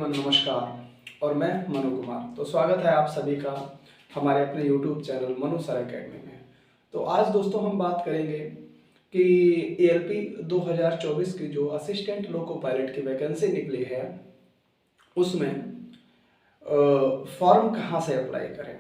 मन नमस्कार और मैं मनु कुमार। तो स्वागत है आप सभी का हमारे अपने YouTube channel Manu sir academy में। तो आज दोस्तों हम बात करेंगे कि ALP 2024 की जो असिस्टेंट लोको पायलट की वैकेंसी निकली है उसमें फॉर्म कहाँ से अप्लाई करें,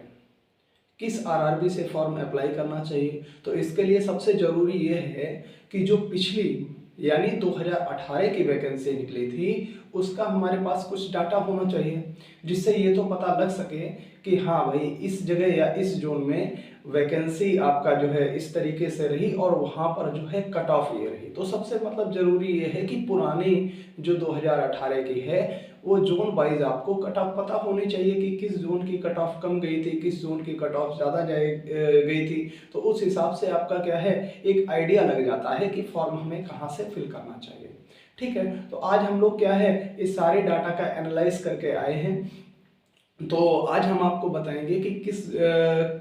किस RRB से फॉर्म अप्लाई करना चाहिए। तो इसके लिए सबसे ज़रूरी ये है कि जो पिछली यानी 2018 की वैकेंसी निकली थी उसका हमारे पास कुछ डाटा होना चाहिए, जिससे ये तो पता लग सके कि हाँ भाई इस जगह या इस जोन में वैकेंसी आपका जो है इस तरीके से रही और वहाँ पर जो है कट ऑफ ये रही। तो सबसे ज़रूरी ये है कि पुरानी जो 2018 की है वो जोन वाइज आपको कट ऑफ पता होनी चाहिए कि किस जोन की कट ऑफ कम गई थी, किस जोन की कट ऑफ ज़्यादा गई थी। तो उस हिसाब से आपका क्या है एक आइडिया लग जाता है कि फॉर्म हमें कहाँ से फिल करना चाहिए। ठीक है, तो आज हम लोग क्या है इस सारे डाटा का एनालाइज करके आए हैं। तो आज हम आपको बताएंगे कि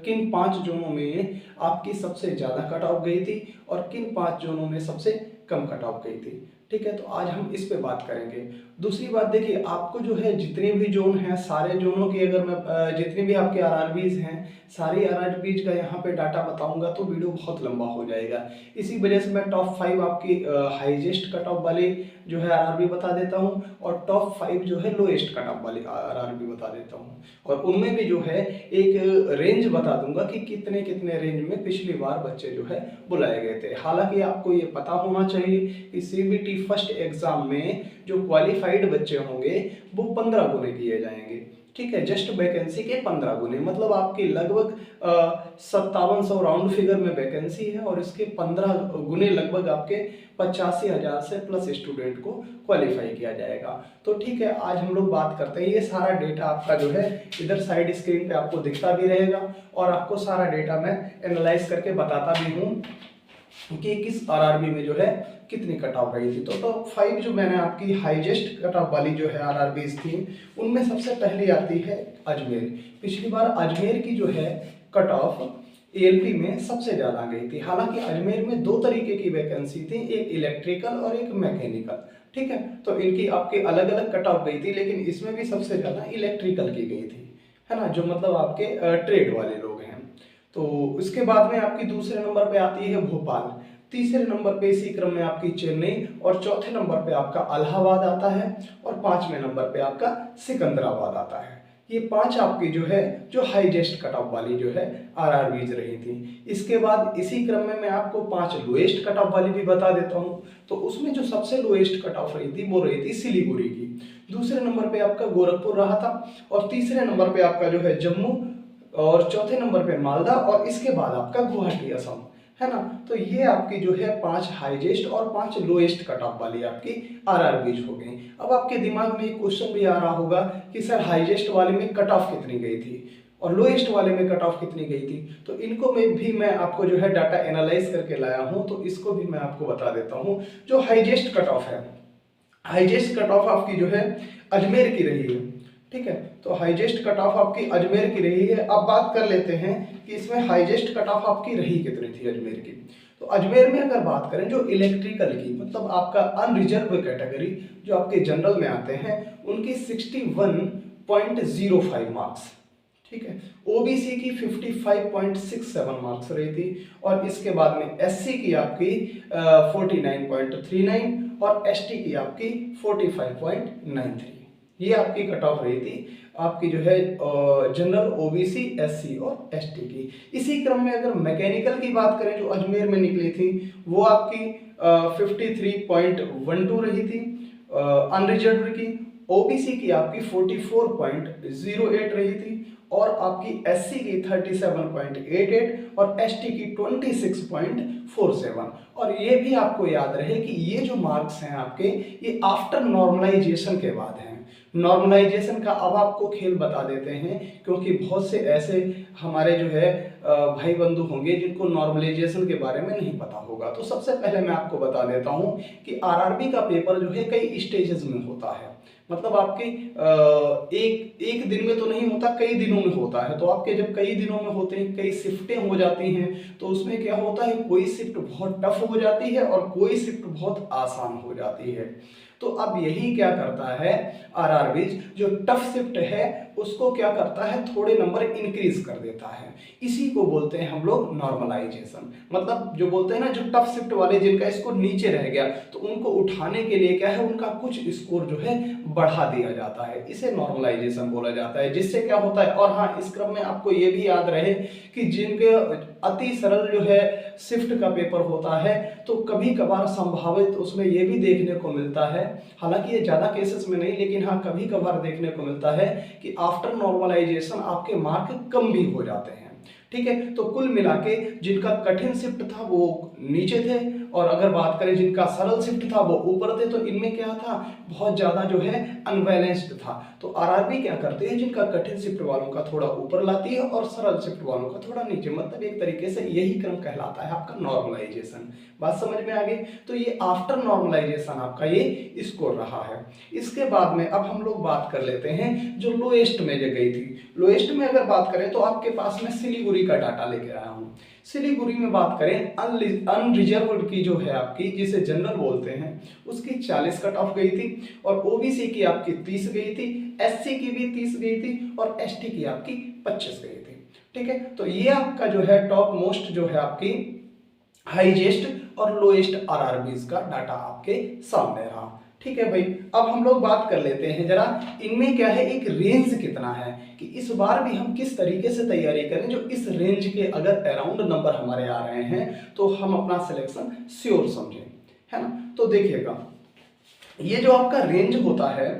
किन 5 जोनों में आपकी सबसे ज़्यादा कट ऑफ गई थी और किन 5 जोनों में सबसे कम कट ऑफ गई थी। ठीक है, तो आज हम इस पे बात करेंगे। दूसरी बात देखिए, आपको जो है जितने भी जोन हैं सारे जोनों की अगर मैं जितने भी आपके RRBs हैं सारी RRBs का यहाँ पे डाटा बताऊंगा तो वीडियो बहुत लंबा हो जाएगा। इसी वजह से मैं टॉप 5 आपकी हाईएस्ट कट ऑफ वाली जो है RRB बता देता हूँ और टॉप 5 जो है लोएस्ट कट ऑफ वाली RRB बता देता हूँ, और उनमें भी जो है एक रेंज बता दूंगा कि कितने कितने रेंज में पिछली बार बच्चे जो है बुलाए गए थे। हालांकि आपको ये पता होना चाहिए कि CBT फर्स्ट एग्जाम में जो क्वालिफाइड बच्चे होंगे वो 15 गुने किए जाएंगे। ठीक है, जस्ट वैकेंसी के 15 गुने, मतलब आपकी लगभग 5700 राउंड फिगर में वैकेंसी है और इसके 15 गुने लगभग आपके 85,000 से प्लस स्टूडेंट को क्वालिफाई किया जाएगा। तो ठीक है, आज हम लोग बात करते हैं। ये सारा डेटा आपका जो है इधर साइड स्क्रीन पे आपको दिखता भी रहेगा और आपको सारा डेटा मैं एनालाइज करके बताता भी हूँ कि किस RRB में जो है कितनी कट ऑफ रही थी। तो टॉप 5 जो मैंने आपकी हाईएस्ट कट ऑफ वाली जो है RRBs थी उनमें सबसे पहली आती है अजमेर। पिछली बार अजमेर की जो है कट ऑफ ALP में सबसे ज़्यादा गई थी। हालांकि अजमेर में 2 तरीके की वैकेंसी थी, एक इलेक्ट्रिकल और एक मैकेनिकल। ठीक है, तो इनकी आपकी अलग अलग कट ऑफ गई थी, लेकिन इसमें भी सबसे ज़्यादा इलेक्ट्रिकल की गई थी, है ना, जो मतलब आपके ट्रेड वाले लोग हैं। तो उसके बाद में आपकी दूसरे नंबर पे आती है भोपाल, तीसरे नंबर पे इसी क्रम में आपकी चेन्नई और चौथे नंबर पे आपका इलाहाबाद आता है और 5वें नंबर पे आपका सिकंदराबाद आता है। ये 5 आपकी जो है जो हाईएस्ट कट ऑफ वाली जो है RRBs रही थी। इसके बाद इसी क्रम में मैं आपको 5 लोएस्ट कट ऑफ वाली भी बता देता हूँ। तो उसमें जो सबसे लोएस्ट कट ऑफ रही थी वो रही थी सिलीगुड़ी की, दूसरे नंबर पे आपका गोरखपुर रहा था और तीसरे नंबर पे आपका जो है जम्मू और चौथे नंबर पे मालदा और इसके बाद आपका गुवाहाटी असम, है ना। तो ये आपकी जो है 5 हाईएस्ट और 5 लोएस्ट कट ऑफ वाली आपकी RRBs हो गई। अब आपके दिमाग में एक क्वेश्चन भी आ रहा होगा कि सर हाईएस्ट वाले में कट ऑफ कितनी गई थी और लोएस्ट वाले में कट ऑफ कितनी गई थी। तो इनको में भी मैं आपको जो है डाटा एनालाइज करके लाया हूँ, तो इसको भी मैं आपको बता देता हूँ। जो हाईएस्ट कट ऑफ है, हाईएस्ट कट ऑफ आपकी जो है अजमेर की रही है। ठीक है, तो हाईएस्ट कट ऑफ आपकी अजमेर की रही है। अब बात कर लेते हैं कि इसमें हाईएस्ट कट ऑफ आपकी रही कितनी थी अजमेर की। तो अजमेर में अगर बात करें जो इलेक्ट्रिकल की, मतलब आपका अनरिजर्व कैटेगरी जो आपके जनरल में आते हैं उनकी 61.05 मार्क्स। ठीक है, OBC की 55.67 मार्क्स रही थी और इसके बाद में SC की आपकी 49.39 और ST की आपकी 45.93। ये आपकी कट ऑफ रही थी आपकी जो है जनरल, OBC, SC और ST की। इसी क्रम में अगर मैकेनिकल की बात करें जो अजमेर में निकली थी वो आपकी 53.12 रही थी अनरिजर्व की, OBC की आपकी 44.08 रही थी और आपकी SC की 37.88 और ST की 26.47। और ये भी आपको याद रहे कि ये जो मार्क्स हैं आपके ये आफ्टर नॉर्मलाइजेशन के बाद हैं। नॉर्मलाइजेशन का अब आपको खेल बता देते हैं, क्योंकि बहुत से ऐसे हमारे जो है भाई बंधु होंगे जिनको नॉर्मलाइजेशन के बारे में नहीं पता होगा। तो सबसे पहले मैं आपको बता देता हूं कि RRB का पेपर जो है कई स्टेजेस में होता है, मतलब आपके एक दिन में तो नहीं होता, कई दिनों में होता है। तो आपके जब कई दिनों में होते हैं, कई शिफ्टें हो जाती हैं, तो उसमें क्या होता है कोई शिफ्ट बहुत टफ हो जाती है और कोई शिफ्ट बहुत आसान हो जाती है। तो अब यही क्या करता है, आरआरबी जो टफ शिफ्ट है उसको क्या करता है, थोड़े नंबर इंक्रीज कर देता है। इसी को बोलते हैं हम लोग नॉर्मलाइजेशन। मतलब जो बोलते हैं ना, जो टफ शिफ्ट वाले जिनका स्कोर नीचे रह गया तो उनको उठाने के लिए क्या है, उनका कुछ स्कोर जो है बढ़ा दिया जाता है, इसे नॉर्मलाइजेशन बोला जाता है। जिससे क्या होता है, और हाँ इस क्रम में आपको ये भी याद रहे कि जिनके अति सरल जो है शिफ्ट का पेपर होता है तो कभी कभार संभावित उसमें ये भी देखने को मिलता है, हालांकि ये ज़्यादा केसेस में नहीं, लेकिन हाँ कभी कभार देखने को मिलता है कि आफ्टर नॉर्मलाइजेशन आपके मार्क कम भी हो जाते हैं। ठीक है, तो कुल मिला के जिनका कठिन शिफ्ट था वो नीचे थे, और अगर बात करें जिनका सरल शिफ्ट था वो ऊपर थे। तो इनमें क्या था, बहुत ज्यादा जो है अनबैलेंस्ड था। तो आरआरबी क्या करते हैं, जिनका कठिन शिफ्ट वालों का थोड़ा ऊपर लाती है और सरल शिफ्ट वालों का थोड़ा नीचे, मतलब एक तरीके से यही क्रम कहलाता है आपका नॉर्मलाइजेशन। बात समझ में आ गई। तो ये आफ्टर नॉर्मलाइजेशन आपका ये स्कोर रहा है। इसके बाद में अब हम लोग बात कर लेते हैं जो लोएस्ट में जो गई थी। लोएस्ट में अगर बात करें तो आपके पास में सिलीगुड़ी का डाटा लेके आया हूँ। सिलीगुड़ी में बात करें, अनरिजर्व्ड की जो है आपकी, जिसे जनरल बोलते हैं, उसकी 40 कट ऑफ गई थी, और ओबीसी की आपकी 30 गई थी, एससी की भी 30 गई थी, और एसटी की आपकी 25 गई थी। ठीक है, तो ये आपका जो है टॉप मोस्ट जो है आपकी हाईएस्ट और लोएस्ट आरआरबीज का डाटा आपके सामने रहा। ठीक है भाई, अब हम लोग बात कर लेते हैं जरा इनमें क्या है, एक रेंज कितना है, कि इस बार भी हम किस तरीके से तैयारी करें जो इस रेंज के अगर अराउंड नंबर हमारे आ रहे हैं तो हम अपना सिलेक्शन श्योर समझें, है ना। तो देखिएगा, ये जो आपका रेंज होता है,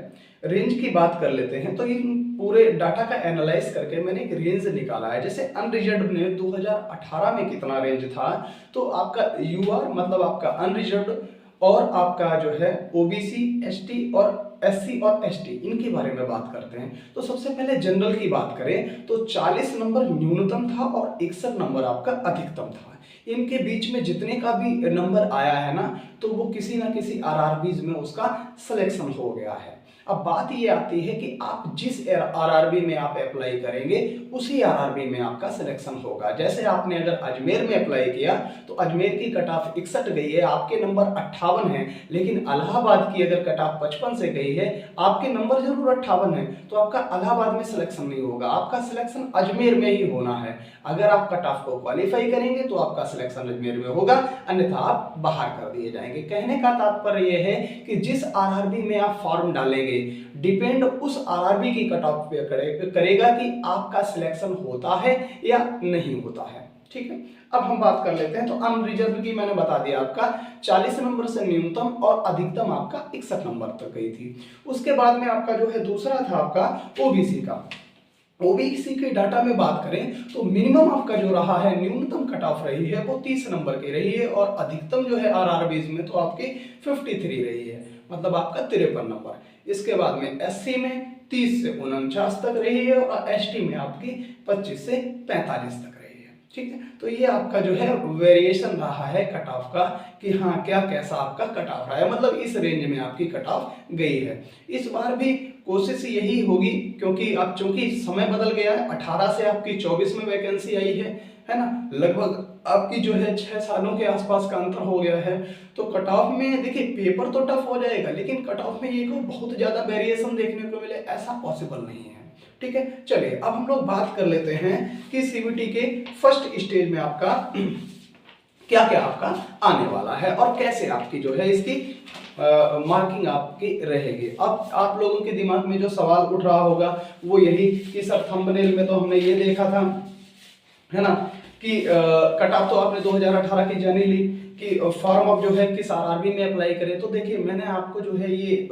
रेंज की बात कर लेते हैं। तो इन पूरे डाटा का एनालाइज करके मैंने एक रेंज निकाला है। जैसे अनरिजर्व्ड में 2018 में कितना रेंज था, तो आपका यूआर मतलब आपका अनरिजर्व्ड और आपका जो है ओबीसी, एसटी और एससी और एसटी, इनके बारे में बात करते हैं। तो सबसे पहले जनरल की बात करें तो 40 नंबर न्यूनतम था और 61 नंबर आपका अधिकतम था। इनके बीच में जितने का भी नंबर आया है ना, तो वो किसी ना किसी आरआरबीज में उसका सिलेक्शन हो गया है। अब बात ये आती है कि आप जिस आरआरबी में आप अप्लाई करेंगे उसी आरआरबी में आपका सिलेक्शन होगा। जैसे आपने अगर अजमेर में अप्लाई किया तो अजमेर की कट ऑफ 61 गई है, आपके नंबर 58 है, लेकिन इलाहाबाद की अगर कट ऑफ 55 से गई है, आपके नंबर जरूर 58 है, तो आपका इलाहाबाद में सिलेक्शन नहीं होगा, आपका सिलेक्शन अजमेर में ही होना है। अगर आप कट ऑफ को क्वालिफाई करेंगे तो आपका सिलेक्शन अजमेर में होगा, अन्यथा आप बाहर कर दिए जाएंगे। कहने का तात्पर्य यह है कि जिस आरआरबी में आप फॉर्म डालेंगे डिपेंड उस आरआरबी की कट ऑफ पे करेगा कि आपका सिलेक्शन होता है या नहीं होता है। ठीक है, अब हम बात कर लेते हैं। तो अनरिजर्व की मैंने बता दिया, आपका 40 नंबर से न्यूनतम और अधिकतम आपका 61 नंबर तक गई थी। उसके बाद में आपका जो है दूसरा था आपका ओबीसी का। ओबीसी के डाटा में बात करें तो मिनिमम आपका जो रहा है, न्यूनतम कट ऑफ रही है वो 30 नंबर की रही है, और अधिकतम जो है आरआरबीज में तो आपकी 53 रही है, मतलब आपका 53 नंबर। इसके बाद में एससी में 30 से 49 तक रही है, और एसटी में आपकी 25 से 45 तक रही है। ठीक है, तो ये आपका जो है वेरिएशन रहा है कट ऑफ का, कि हाँ क्या कैसा आपका कट ऑफ रहा है, मतलब इस रेंज में आपकी कट ऑफ गई है। इस बार भी कोशिश यही होगी, क्योंकि अब चूंकि समय बदल गया है, 18 से आपकी 24 में वैकेंसी आई है ना, लगभग आपकी जो है 6 सालों के आसपास का अंतर हो गया है। तो कट ऑफ में देखिए पेपर तो टफ हो जाएगा, लेकिन कट ऑफ में ये कोई बहुत ज्यादा वेरिएशन देखने को मिले ऐसा पॉसिबल नहीं है। ठीक है, चलिए अब हम लोग बात कर लेते हैं कि सीबीटी के फर्स्ट स्टेज में आपका क्या क्या आपका आने वाला है और कैसे आपकी जो है इसकी मार्किंग आपकी रहेगी। अब आप लोगों के दिमाग में जो सवाल उठ रहा होगा वो यही कि सर थंबनेल में तो हमने ये देखा था, है ना, कि कट ऑफ तो आपने 2018 की जानी ली कि फॉर्म अब जो है किस आरआरबी में अप्लाई करें। तो देखिए मैंने आपको जो है ये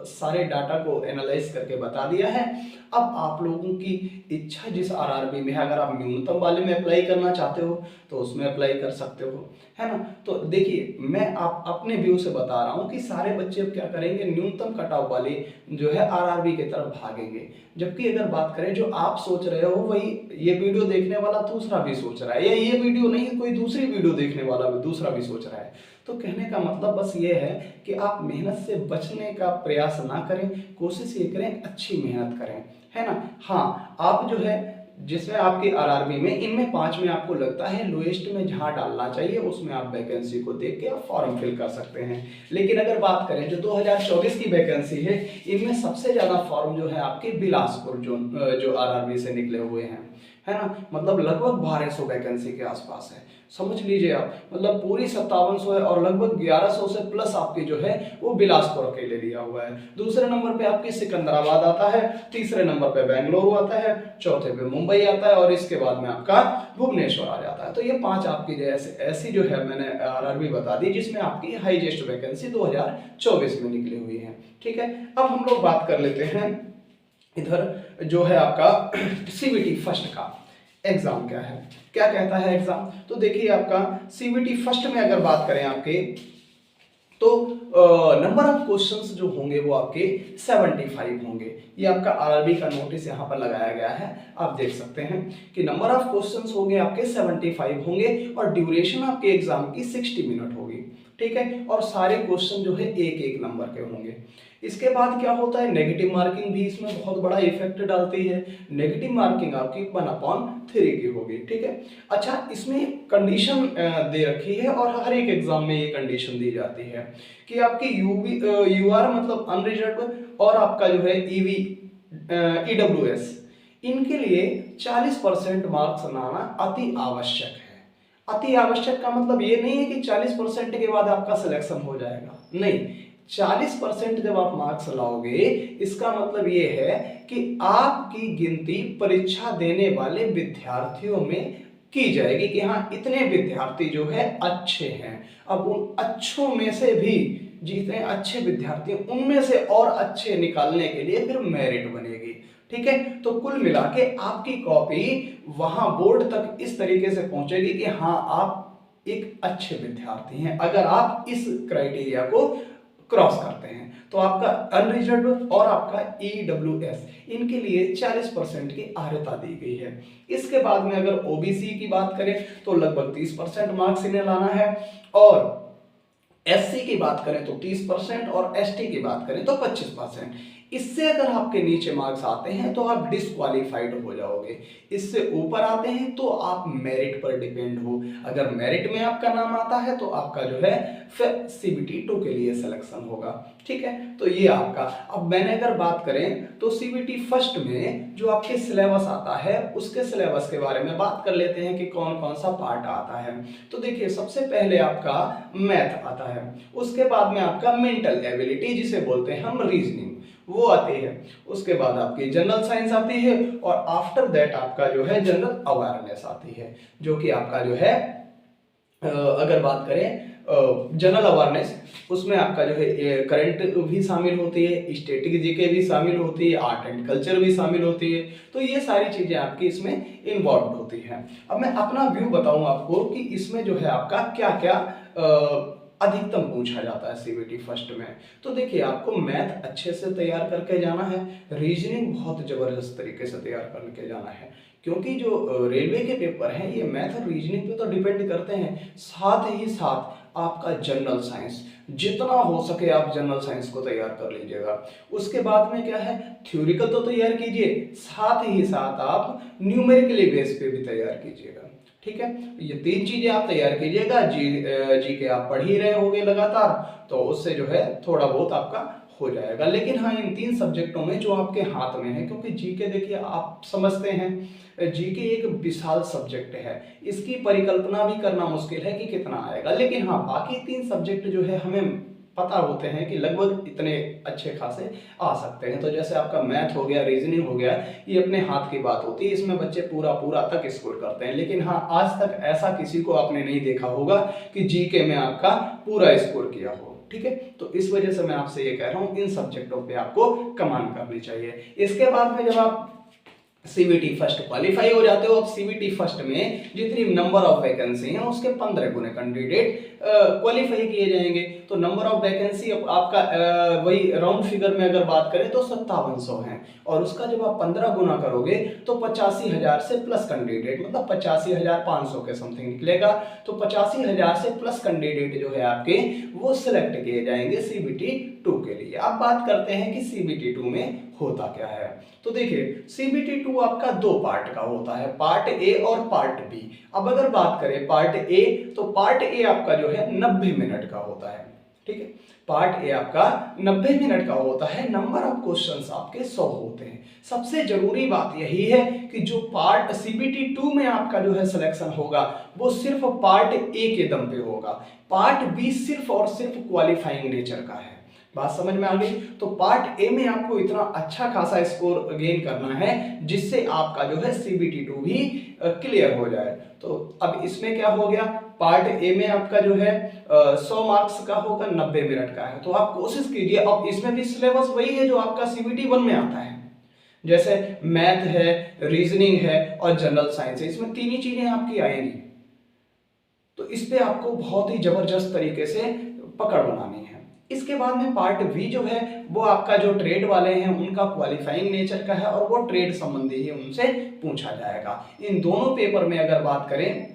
सारे डाटा को एनालाइज करके बता दिया है। अब आप लोगों की इच्छा जिस आरआरबी में है, अगर आप न्यूनतम वाले में अप्लाई करना चाहते हो तो उसमें अप्लाई कर सकते हो, है ना। तो देखिए मैं आप अपने व्यू से बता रहा हूँ कि सारे बच्चे अब क्या करेंगे, न्यूनतम कट ऑफ वाले जो है आरआरबी की तरफ भागेंगे। जबकि अगर बात करें जो आप सोच रहे हो वही ये वीडियो देखने वाला दूसरा भी सोच रहा है, या ये वीडियो नहीं कोई दूसरी वीडियो देखने वाला भी दूसरा भी सोच रहा है। तो कहने का मतलब बस ये है कि आप मेहनत से बचने का प्रयास ना करें, कोशिश ये करें अच्छी मेहनत करें, है ना। हाँ, आप जो है जिसमें आपकी आरआरबी में इनमें 5 में आपको लगता है लोएस्ट में जहां डालना चाहिए उसमें आप वैकेंसी को देख के आप फॉर्म फिल कर सकते हैं। लेकिन अगर बात करें जो 2024 की वैकेंसी है, इनमें सबसे ज्यादा फॉर्म जो है आपके बिलासपुर जो आरआरबी से निकले हुए हैं, है ना, मतलब लगभग 1200 वैकेंसी के आसपास है। समझ लीजिए आप, मतलब पूरी 5700 है और लगभग 1100 से प्लस आपकी जो है वो बिलासपुर अकेले लिया हुआ है। दूसरे नंबर पे आपकी सिकंदराबाद आता है, तीसरे नंबर पे बेंगलुरु आता है, चौथे पे मुंबई आता है और इसके बाद में आपका भुवनेश्वर आ जाता है। तो ये 5 आपकी जो ऐसी जो है मैंने आरआरबी बता दी जिसमें आपकी हाईएस्ट वैकेंसी 2024 में निकली हुई है। ठीक है, अब हम लोग बात कर लेते हैं इधर जो है आपका सीबीटी फर्स्ट का एग्जाम क्या है, क्या कहता है एग्जाम। तो देखिए आपका सीबीटी फर्स्ट में अगर बात करें आपके, तो नंबर ऑफ क्वेश्चंस जो होंगे वो आपके 75 होंगे। ये आपका आरआरबी का नोटिस यहाँ पर लगाया गया है, आप देख सकते हैं कि नंबर ऑफ क्वेश्चंस होंगे आपके 75 होंगे और ड्यूरेशन आपके एग्जाम की 60 मिनट होगी। ठीक है, और सारे क्वेश्चन जो है एक एक नंबर के होंगे। इसके बाद क्या होता है, नेगेटिव मार्किंग भी इसमें बहुत बड़ा इफेक्ट डालती है। नेगेटिव मार्किंग आपकी 1/3 की होगी। ठीक है, अच्छा इसमें कंडीशन दे रखी है और हर एक एग्जाम में ये कंडीशन दी जाती है कि आपकी यूआर मतलब अनरिजर्व्ड और आपका जो है ईडब्ल्यूएस, इनके लिए 40% मार्क्स लाना अति आवश्यक है। अति आवश्यक का मतलब ये नहीं है कि 40% के बाद आपका सिलेक्शन हो जाएगा, नहीं, 40% जब आप मार्क्स लाओगे इसका मतलब ये है कि आपकी गिनती परीक्षा देने वाले विद्यार्थियों में की जाएगी कि हाँ इतने विद्यार्थी जो है अच्छे हैं। अब उन अच्छों में से भी जितने अच्छे विद्यार्थी उनमें से और अच्छे निकालने के लिए फिर मेरिट बनेगी। ठीक है, तो कुल मिला के आपकी कॉपी वहां बोर्ड तक इस तरीके से पहुंचेगी कि हाँ आप एक अच्छे विद्यार्थी हैं अगर आप इस क्राइटेरिया को क्रॉस करते हैं। तो आपका अनरिजर्व्ड और आपका ईडब्ल्यूएस इनके लिए 40% की अर्हता दी गई है। इसके बाद में अगर ओबीसी की बात करें तो लगभग 30% मार्क्स इन्हें लाना है और एससी की बात करें तो 30% और एसटी की बात करें तो 25%। इससे अगर आपके नीचे मार्क्स आते हैं तो आप डिस्क्वालीफाइड हो जाओगे, इससे ऊपर आते हैं तो आप मेरिट पर डिपेंड हो। अगर मेरिट में आपका नाम आता है तो आपका जो है फिर सीबीटी 2 के लिए सिलेक्शन होगा। ठीक है, तो ये आपका, अब मैंने अगर बात करें तो सीबीटी फर्स्ट में जो आपके सिलेबस आता है उसके सिलेबस के बारे में बात कर लेते हैं कि कौन कौन सा पार्ट आता है। तो देखिए सबसे पहले आपका मैथ आता है, उसके बाद में आपका मेंटल एबिलिटी जिसे बोलते हैं हम रीजनिंग वो आती है, उसके बाद आपकी जनरल साइंस आती है और आफ्टर दैट आपका जो है जनरल अवेयरनेस आती है, जो कि आपका जो है अगर बात करें जनरल अवेयरनेस उसमें आपका जो है करंट भी शामिल होती है, स्टैटिक जीके भी शामिल होती है, आर्ट एंड कल्चर भी शामिल होती है। तो ये सारी चीजें आपकी इसमें इन्वॉल्व होती हैं। अब मैं अपना व्यू बताऊं आपको कि इसमें जो है आपका क्या क्या अधिकतम पूछा जाता है सीबीटी फर्स्ट में। तो देखिए आपको मैथ अच्छे से तैयार करके जाना है, रीजनिंग बहुत जबरदस्त तरीके से तैयार करके जाना है, क्योंकि जो रेलवे के पेपर हैं ये मैथ और रीजनिंग पे तो डिपेंड करते हैं। साथ ही साथ आपका जनरल साइंस, जितना हो सके आप जनरल साइंस को तैयार कर लीजिएगा। उसके बाद में क्या है, थ्योरिकल तो तैयार कीजिए, साथ ही साथ आप न्यूमेरिकली बेस पे भी तैयार कीजिएगा। ठीक है, ये 3 चीजें आप तैयार कीजिएगा। जी के आप पढ़ ही रहे होगे लगातार, तो उससे जो है थोड़ा बहुत आपका हो जाएगा। लेकिन हाँ इन 3 सब्जेक्टों में जो आपके हाथ में है, क्योंकि जीके देखिए आप समझते हैं जीके एक विशाल सब्जेक्ट है, इसकी परिकल्पना भी करना मुश्किल है कि कितना आएगा। लेकिन हाँ बाकी 3 सब्जेक्ट जो है हमें पता होते हैं कि लगभग इतने अच्छे खासे आ सकते हैं। तो जैसे आपका मैथ हो गया, रीजनिंग हो गया, ये अपने हाथ की बात होती है, इसमें बच्चे पूरा तक स्कोर करते हैं। लेकिन हाँ आज तक ऐसा किसी को आपने नहीं देखा होगा कि जीके में आपका पूरा स्कोर किया हो। ठीक है, तो इस वजह से मैं आपसे ये कह रहा हूँ इन सब्जेक्टों पे आपको कमांड करनी चाहिए। इसके बाद में जब आप सीबीटी फर्स्ट क्वालिफाई हो जाते हो, अब सीबीटी फर्स्ट में जितनी नंबर ऑफ वैकेंसी हैं उसके 15 गुने कैंडिडेट क्वालिफाई किए जाएंगे। तो नंबर ऑफ वैकेंसी आपका वही राउंड फिगर में अगर बात करें तो 5700 हैं और उसका जब आप 15 गुना करोगे तो 85,000 से प्लस कैंडिडेट मतलब 85,500 के समथिंग निकलेगा। तो 85,000 से प्लस कैंडिडेट जो है आपके वो सिलेक्ट किए जाएंगे सीबीटी 2 के लिए। अब बात करते हैं कि सीबीटी 2 में होता क्या है। तो देखिए CBT 2 आपका दो पार्ट का होता है, पार्ट ए और पार्ट बी। अब अगर बात करें पार्ट ए, तो पार्ट ए आपका जो है 90 मिनट का होता है, ठीक है। पार्ट ए आपका 90 मिनट का होता है, नंबर ऑफ क्वेश्चंस आपके 100 होते हैं। सबसे जरूरी बात यही है कि जो पार्ट CBT 2 में आपका जो है सिलेक्शन होगा वो सिर्फ पार्ट ए के दम पे होगा, पार्ट बी सिर्फ और सिर्फ क्वालिफाइंग नेचर का है। बात समझ में आ गई। तो पार्ट ए में आपको इतना अच्छा खासा स्कोर गेन करना है जिससे आपका जो है CBT 2 भी क्लियर हो जाए। तो अब इसमें क्या हो गया, पार्ट ए में आपका जो है 100 मार्क्स का होगा, 90 मिनट का है। तो आप कोशिश कीजिए, अब इसमें भी सिलेबस वही है जो आपका CBT 1 में आता है, जैसे मैथ है, रीजनिंग है और जनरल साइंस है, इसमें तीन ही चीजें आपकी आएंगी। तो इस पे आपको बहुत ही जबरदस्त तरीके से पकड़ बनानी है। इसके बाद में पार्ट बी जो है वो आपका जो ट्रेड वाले हैं उनका क्वालिफाइंग नेचर का है और वो ट्रेड संबंधी ही उनसे पूछा जाएगा। इन दोनों पेपर में अगर बात करें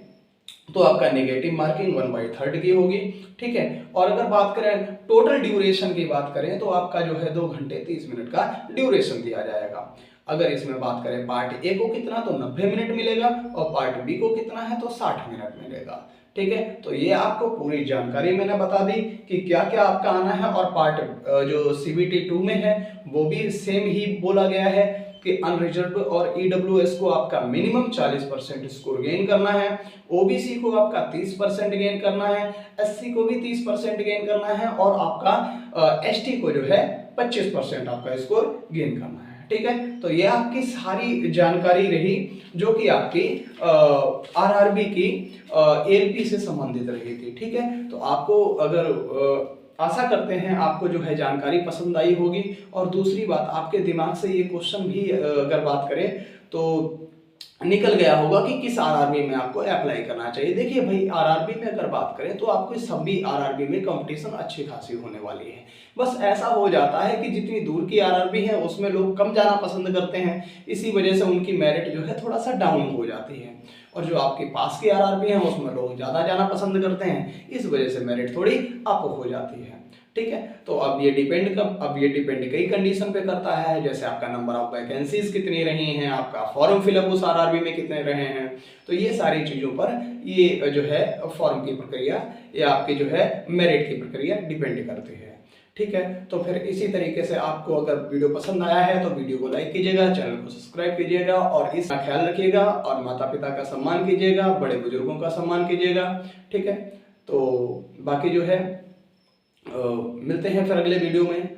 तो आपका नेगेटिव मार्किंग 1/3 की होगी, ठीक है। और अगर बात करें टोटल ड्यूरेशन की बात करें तो आपका जो है 2 घंटे 30 मिनट का ड्यूरेशन दिया जाएगा। अगर इसमें बात करें पार्ट ए को कितना, तो 90 मिनट मिलेगा और पार्ट बी को कितना है तो 60 मिनट मिलेगा, ठीक है। तो ये आपको पूरी जानकारी मैंने बता दी कि क्या क्या आपका आना है। और पार्ट जो CBT 2 में है वो भी सेम ही बोला गया है कि अनरिजर्व्ड और EWS को आपका मिनिमम 40% स्कोर गेन करना है, OBC को आपका 30% गेन करना है, SC को भी 30% गेन करना है और आपका ST को जो है 25% आपका स्कोर गेन करना है, ठीक है। तो ये आपकी सारी जानकारी रही जो कि आपकी RRB की ALP से संबंधित रही थी, ठीक है। तो आपको अगर आशा करते हैं आपको जो है जानकारी पसंद आई होगी। और दूसरी बात, आपके दिमाग से ये क्वेश्चन भी अगर बात करें तो निकल गया होगा कि किस RRB में आपको अप्लाई करना चाहिए। देखिए भाई, RRB में अगर बात करें तो आपको सभी RRB में कंपटीशन अच्छी खासी होने वाली है। बस ऐसा हो जाता है कि जितनी दूर की RRB है उसमें लोग कम जाना पसंद करते हैं, इसी वजह से उनकी मेरिट जो है थोड़ा सा डाउन हो जाती है। और जो आपके पास की RRB है उसमें लोग ज़्यादा जाना पसंद करते हैं, इस वजह से मेरिट थोड़ी अप हो जाती है, ठीक है। तो अब ये डिपेंड कई कंडीशन पे करता है, जैसे आपका नंबर ऑफ वैकेंसीज कितनी रही हैं, आपका फॉर्म फिलअप उस RRB में कितने रहे हैं। तो ये सारी चीज़ों पर ये जो है फॉर्म की प्रक्रिया या आपकी जो है मेरिट की प्रक्रिया डिपेंड करती है, ठीक है। तो फिर इसी तरीके से आपको अगर वीडियो पसंद आया है तो वीडियो को लाइक कीजिएगा, चैनल को सब्सक्राइब कीजिएगा और इसका ख्याल रखिएगा और माता पिता का सम्मान कीजिएगा, बड़े बुजुर्गों का सम्मान कीजिएगा, ठीक है। तो बाकी जो है मिलते हैं फिर अगले वीडियो में।